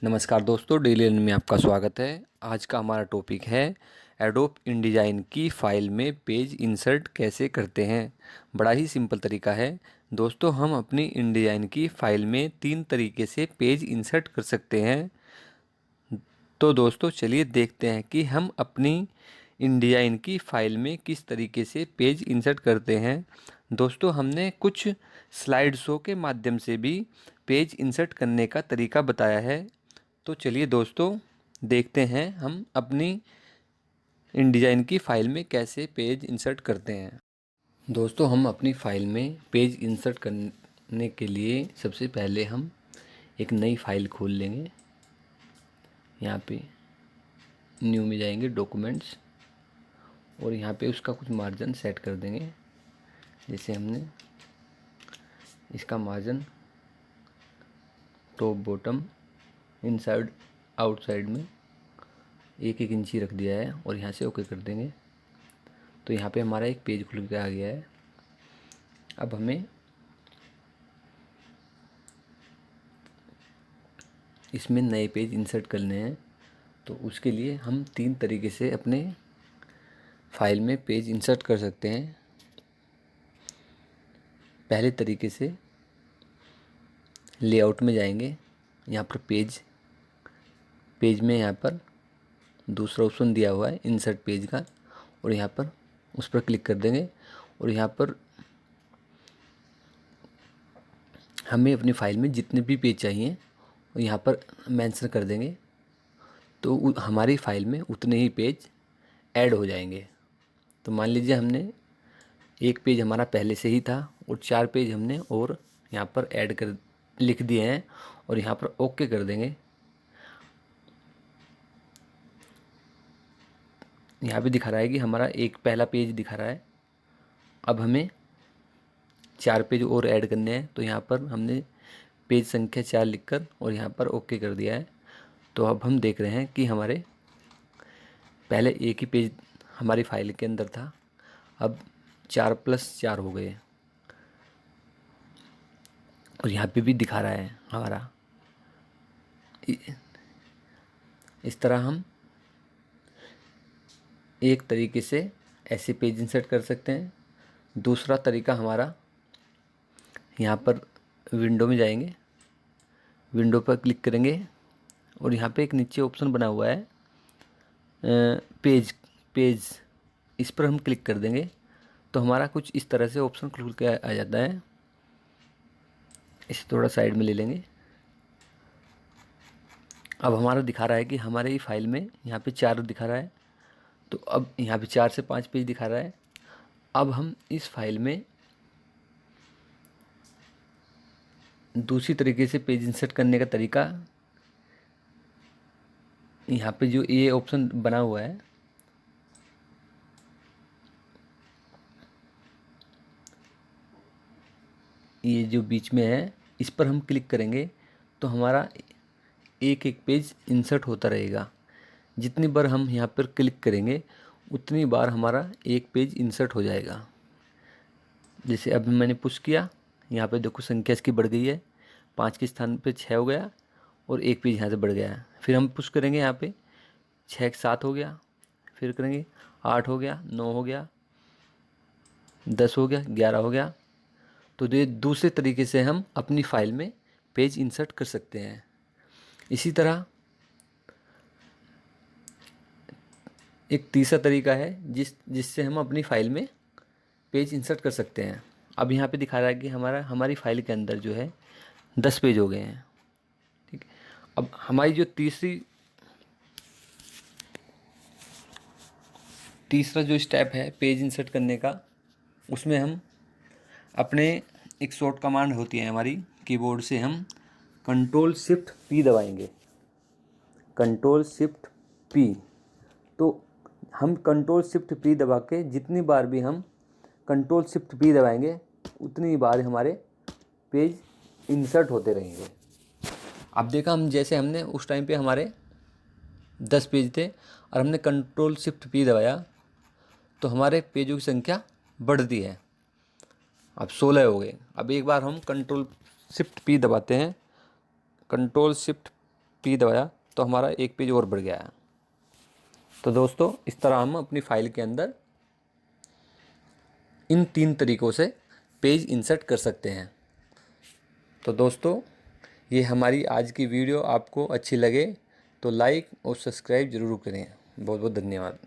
नमस्कार दोस्तों, daily learning में आपका स्वागत है। आज का हमारा टॉपिक है एडोब इंडिजाइन की फ़ाइल में पेज इंसर्ट कैसे करते हैं। बड़ा ही सिंपल तरीका है दोस्तों। हम अपनी इंडिजाइन की फ़ाइल में 3 तरीके से पेज इंसर्ट कर सकते हैं। तो दोस्तों चलिए देखते हैं कि हम अपनी इंडिजाइन की फ़ाइल में किस तरीके से पेज इंसर्ट करते हैं। दोस्तों हमने कुछ स्लाइड शो के माध्यम से भी पेज इंसर्ट करने का तरीका बताया है। तो चलिए दोस्तों देखते हैं हम अपनी इंडिजाइन की फ़ाइल में कैसे पेज इंसर्ट करते हैं। दोस्तों हम अपनी फ़ाइल में पेज इंसर्ट करने के लिए सबसे पहले हम एक नई फ़ाइल खोल लेंगे। यहाँ पे न्यू में जाएंगे, डॉक्यूमेंट्स, और यहाँ पे उसका कुछ मार्जिन सेट कर देंगे। जैसे हमने इसका margin top bottom inside outside में 1-1 इंची रख दिया है और यहाँ से ओके कर देंगे। तो यहाँ पे हमारा एक पेज खुल के आ गया है। अब हमें इसमें नए पेज इंसर्ट करने हैं। तो उसके लिए हम 3 तरीके से अपने फाइल में पेज इंसर्ट कर सकते हैं। पहले तरीके से लेआउट में जाएंगे, यहाँ पर पेज में यहाँ पर दूसरा ऑप्शन दिया हुआ है इंसर्ट पेज का, और यहाँ पर उस पर क्लिक कर देंगे और यहाँ पर हमें अपनी फ़ाइल में जितने भी पेज चाहिए वो यहाँ पर मेंशन कर देंगे। तो हमारी फ़ाइल में उतने ही पेज ऐड हो जाएंगे। तो मान लीजिए हमने एक पेज हमारा पहले से ही था और 4 पेज हमने और यहाँ पर ऐड कर लिख दिए हैं और यहाँ पर ओके कर देंगे। यहाँ पे दिखा रहा है कि हमारा एक पहला पेज दिखा रहा है। अब हमें 4 पेज और ऐड करने हैं। तो यहाँ पर हमने पेज संख्या 4 लिखकर और यहाँ पर ओके कर दिया है। तो अब हम देख रहे हैं कि हमारे पहले एक ही पेज हमारी फाइल के अंदर था, अब 4+4 हो गए और यहाँ पे भी दिखा रहा है हमारा। इस तरह हम एक तरीके से ऐसे पेज इंसर्ट कर सकते हैं। दूसरा तरीका हमारा, यहाँ पर विंडो में जाएंगे, विंडो पर क्लिक करेंगे और यहाँ पे एक नीचे ऑप्शन बना हुआ है पेज पेज, इस पर हम क्लिक कर देंगे तो हमारा कुछ इस तरह से ऑप्शन खुल के आ जाता है। इसे थोड़ा साइड में ले लेंगे। अब हमारा दिखा रहा है कि हमारे फाइल में यहाँ पे 4 दिखा रहा है। तो अब यहाँ पे 4 से 5 पेज दिखा रहा है। अब हम इस फाइल में दूसरी तरीके से पेज इंसर्ट करने का तरीका, यहाँ पे जो ये ऑप्शन बना हुआ है, ये जो बीच में है, इस पर हम क्लिक करेंगे तो हमारा एक एक पेज इंसर्ट होता रहेगा। जितनी बार हम यहाँ पर क्लिक करेंगे उतनी बार हमारा एक पेज इंसर्ट हो जाएगा। जैसे अब मैंने पुश किया, यहाँ पे देखो संख्या इसकी बढ़ गई है, 5 के स्थान पे 6 हो गया और एक पेज यहाँ से बढ़ गया है। फिर हम पुश करेंगे, यहाँ पे 6 के 7 हो गया, फिर करेंगे 8 हो गया, 9 हो गया, 10 हो गया, 11 हो गया। तो ये दूसरे तरीके से हम अपनी फ़ाइल में पेज इंसर्ट कर सकते हैं। इसी तरह एक तीसरा तरीका है जिससे हम अपनी फ़ाइल में पेज इंसर्ट कर सकते हैं। अब यहाँ पे दिखा रहा है कि हमारी फ़ाइल के अंदर जो है 10 पेज हो गए हैं। ठीक है, अब हमारी जो तीसरा जो स्टेप है पेज इंसर्ट करने का, उसमें हम अपने एक शॉर्ट कमांड होती है हमारी कीबोर्ड से, हम Ctrl+Shift+P दबाएंगे। Ctrl+Shift+P। तो हम Ctrl+Shift+P दबा के जितनी बार भी हम Ctrl+Shift+P दबाएंगे उतनी बार हमारे पेज इंसर्ट होते रहेंगे। अब देखा, हम जैसे हमने उस टाइम पे हमारे 10 पेज थे और हमने Ctrl+Shift+P दबाया तो हमारे पेजों की संख्या बढ़ती है। अब 16 हो गए। अब एक बार हम Ctrl+Shift+P दबाते हैं, Ctrl+Shift+P P दबाया तो हमारा एक पेज और बढ़ गया है। तो दोस्तों इस तरह हम अपनी फाइल के अंदर इन 3 तरीक़ों से पेज इंसर्ट कर सकते हैं। तो दोस्तों ये हमारी आज की वीडियो आपको अच्छी लगे तो लाइक और सब्सक्राइब ज़रूर करें। बहुत बहुत धन्यवाद।